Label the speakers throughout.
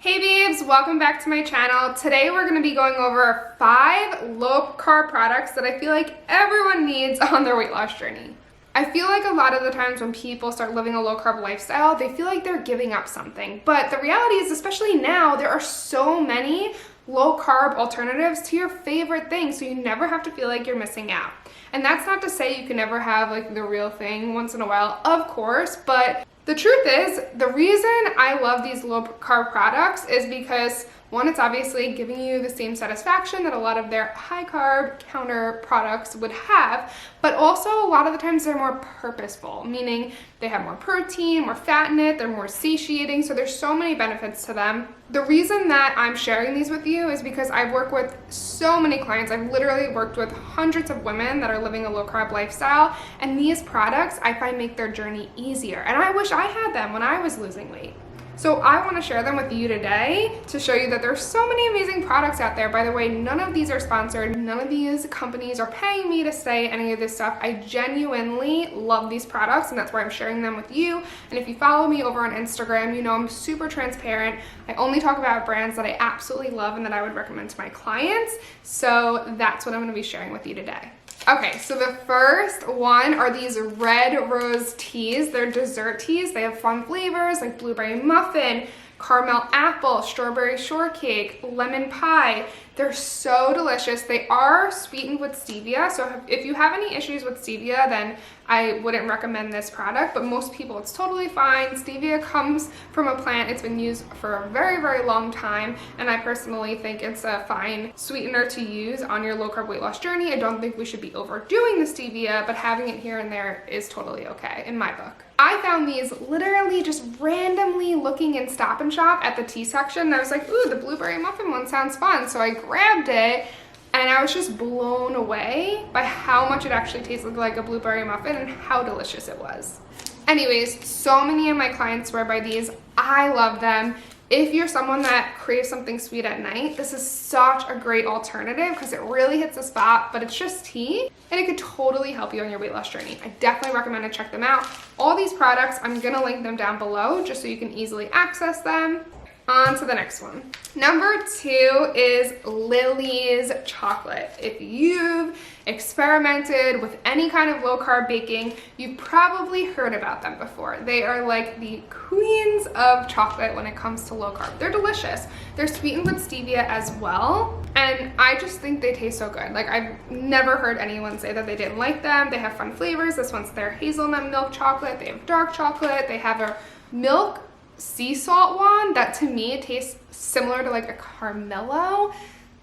Speaker 1: Hey babes, welcome back to my channel. Today we're going to be going over 5 low carb products that I feel like everyone needs on their weight loss journey. I feel like a lot of the times when people start living a low carb lifestyle, they feel like they're giving up something. But the reality is, especially now, there are so many low carb alternatives to your favorite thing, so you never have to feel like you're missing out. And that's not to say you can never have like the real thing once in a while, of course, but the truth is, the reason I love these low carb products is because, one, it's obviously giving you the same satisfaction that a lot of their high carb counter products would have, but also a lot of the times they're more purposeful, meaning they have more protein, more fat in it, they're more satiating, so there's so many benefits to them. The reason that I'm sharing these with you is because I work with so many clients. I've literally worked with hundreds of women that are living a low carb lifestyle, and these products I find make their journey easier, and I wish I had them when I was losing weight. So I want to share them with you today to show you that there's so many amazing products out there. By the way, none of these are sponsored. None of these companies are paying me to say any of this stuff. I genuinely love these products, and that's why I'm sharing them with you. And if you follow me over on Instagram, you know I'm super transparent. I only talk about brands that I absolutely love and that I would recommend to my clients. So that's what I'm going to be sharing with you today. Okay, so the first one are these red rose teas. They're dessert teas. They have fun flavors like blueberry muffin, caramel apple, strawberry shortcake, lemon pie. They're so delicious. They are sweetened with stevia, so if you have any issues with stevia, then I wouldn't recommend this product, but most people, it's totally fine. Stevia comes from a plant. It's been used for a very, very long time, and I personally think it's a fine sweetener to use on your low carb weight loss journey. I don't think we should be overdoing the stevia, but having it here and there is totally okay in my book. I found these literally just randomly looking in Stop and Shop at the tea section, and I was like, ooh, the blueberry muffin one sounds fun, so I grabbed it. And I was just blown away by how much it actually tasted like a blueberry muffin and how delicious it was. Anyways, so many of my clients swear by these. I love them. If you're someone that craves something sweet at night, this is such a great alternative because it really hits the spot, but it's just tea and it could totally help you on your weight loss journey. I definitely recommend to check them out. All these products, I'm gonna link them down below just so you can easily access them. On to the next one. Number 2 is Lillys Chocolate. If you've experimented with any kind of low carb baking, you've probably heard about them before. They are like the queens of chocolate when it comes to low carb. They're delicious. They're sweetened with stevia as well, and I just think they taste so good. Like, I've never heard anyone say that they didn't like them. They have fun flavors. This one's their hazelnut milk chocolate. They have dark chocolate. They have a milk sea salt one that to me tastes similar to like a Carmelo.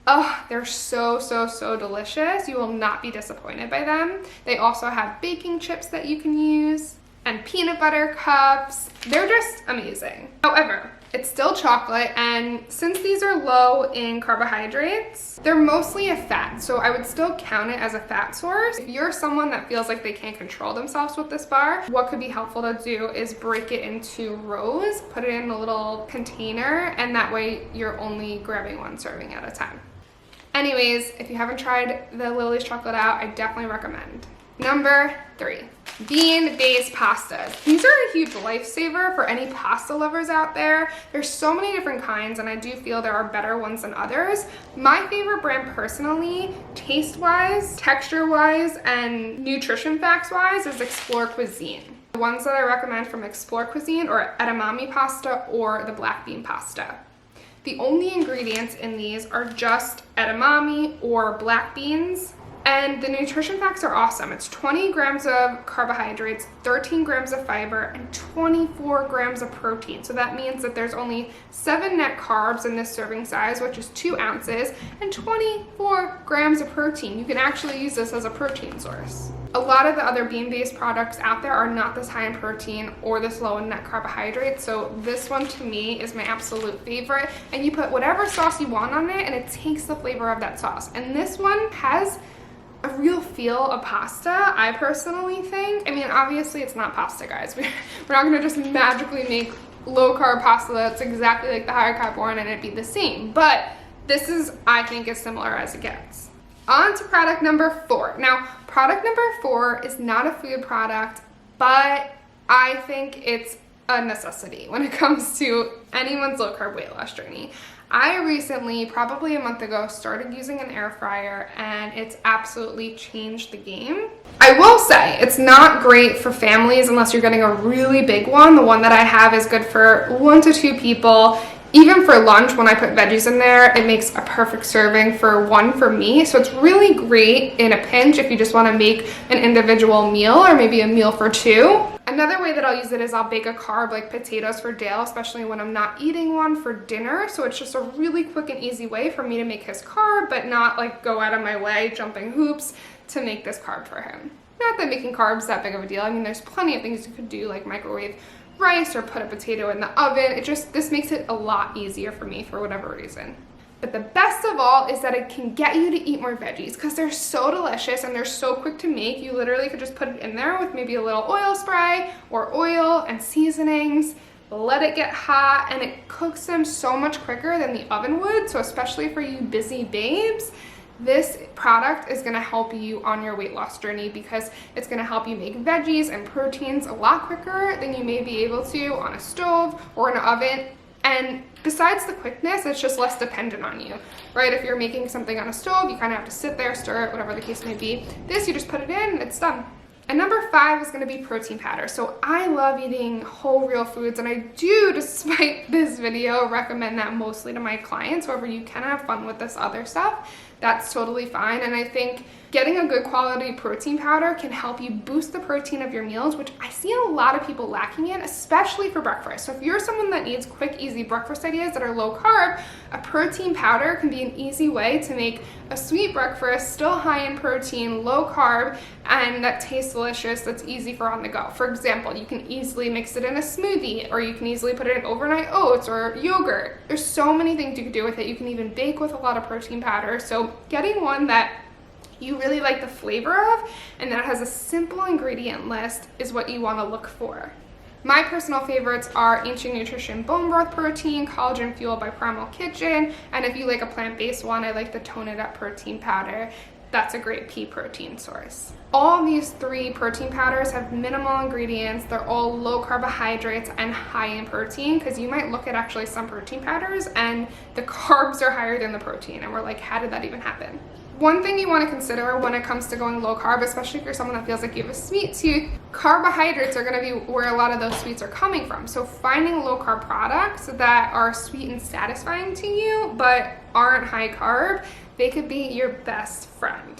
Speaker 1: Oh, they're so delicious. You will not be disappointed by them. They also have baking chips that you can use and peanut butter cups. They're just amazing. However, it's still chocolate, and since these are low in carbohydrates, they're mostly a fat, so I would still count it as a fat source. If you're someone that feels like they can't control themselves with this bar, what could be helpful to do is break it into rows, put it in a little container, and that way you're only grabbing one serving at a time. Anyways, if you haven't tried the Lillys Chocolate out, I definitely recommend. Number 3, bean-based pastas. These are a huge lifesaver for any pasta lovers out there. There's so many different kinds, and I do feel there are better ones than others. My favorite brand personally, taste-wise, texture-wise, and nutrition facts-wise, is Explore Cuisine. The ones that I recommend from Explore Cuisine are edamame pasta or the black bean pasta. The only ingredients in these are just edamame or black beans, and the nutrition facts are awesome. It's 20 grams of carbohydrates, 13 grams of fiber, and 24 grams of protein. So that means that there's only 7 net carbs in this serving size, which is 2 ounces, and 24 grams of protein. You can actually use this as a protein source. A lot of the other bean-based products out there are not this high in protein or this low in net carbohydrates, so this one to me is my absolute favorite. And you put whatever sauce you want on it, and it takes the flavor of that sauce. And this one has a real feel of pasta, I personally think. I mean, obviously it's not pasta, guys. We're not gonna just magically make low carb pasta that's exactly like the higher carb one and it'd be the same, but this is, I think, as similar as it gets. On to product number 4. Now, product number 4 is not a food product, but I think it's a necessity when it comes to anyone's low carb weight loss journey. I recently, probably a month ago, started using an air fryer, and it's absolutely changed the game. I will say it's not great for families unless you're getting a really big one. The one that I have is good for 1 to 2 people. Even for lunch, when I put veggies in there, it makes a perfect serving for 1 for me. So it's really great in a pinch if you just want to make an individual meal or maybe a meal for 2. Another way that I'll use it is I'll bake a carb like potatoes for Dale, especially when I'm not eating one for dinner. So it's just a really quick and easy way for me to make his carb, but not like go out of my way jumping hoops to make this carb for him. Not that making carbs that big of a deal. I mean, there's plenty of things you could do, like microwave rice or put a potato in the oven. This makes it a lot easier for me for whatever reason. But the best of all is that it can get you to eat more veggies because they're so delicious and they're so quick to make. You literally could just put it in there with maybe a little oil spray or oil and seasonings, let it get hot, and it cooks them so much quicker than the oven would. So especially for you busy babes, this product is going to help you on your weight loss journey because it's going to help you make veggies and proteins a lot quicker than you may be able to on a stove or an oven. And besides the quickness, it's just less dependent on you, right? If you're making something on a stove, you kind of have to sit there, stir it, whatever the case may be. This, you just put it in and it's done. And number 5 is going to be protein powder. So I love eating whole real foods, and I do, despite this video, recommend that mostly to my clients. However, you can have fun with this other stuff. That's totally fine. And I think getting a good quality protein powder can help you boost the protein of your meals, which I see a lot of people lacking in, especially for breakfast. So if you're someone that needs quick, easy breakfast ideas that are low carb, a protein powder can be an easy way to make a sweet breakfast, still high in protein, low carb, and that tastes delicious, that's easy for on the go. For example, you can easily mix it in a smoothie, or you can easily put it in overnight oats or yogurt. There's so many things you can do with it. You can even bake with a lot of protein powder. So getting one that you really like the flavor of and that has a simple ingredient list is what you want to look for. My personal favorites are Ancient Nutrition Bone Broth Protein, Collagen Fuel by Primal Kitchen, and if you like a plant-based one, I like the Tone It Up Protein Powder. That's a great pea protein source. All these 3 protein powders have minimal ingredients. They're all low carbohydrates and high in protein, because you might look at actually some protein powders and the carbs are higher than the protein, and we're like, how did that even happen? One thing you want to consider when it comes to going low carb, especially if you're someone that feels like you have a sweet tooth, carbohydrates are going to be where a lot of those sweets are coming from. So finding low carb products that are sweet and satisfying to you but aren't high carb, they could be your best friend.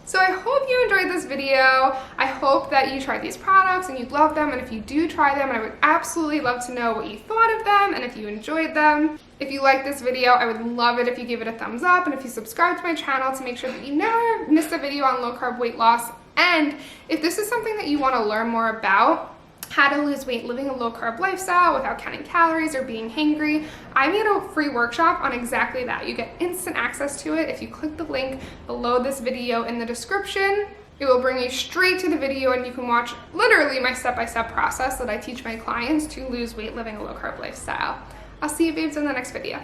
Speaker 1: So I hope you enjoyed this video. I hope that you tried these products and you love them, and if you do try them, I would absolutely love to know what you thought of them and if you enjoyed them. If you liked this video, I would love it if you gave it a thumbs up, and if you subscribe to my channel to make sure that you never miss a video on low carb weight loss. And if this is something that you want to learn more about, how to lose weight living a low carb lifestyle without counting calories or being hangry, I made a free workshop on exactly that. You get instant access to it if you click the link below this video in the description. It will bring you straight to the video and you can watch literally my step-by-step process that I teach my clients to lose weight living a low carb lifestyle. I'll see you babes in the next video.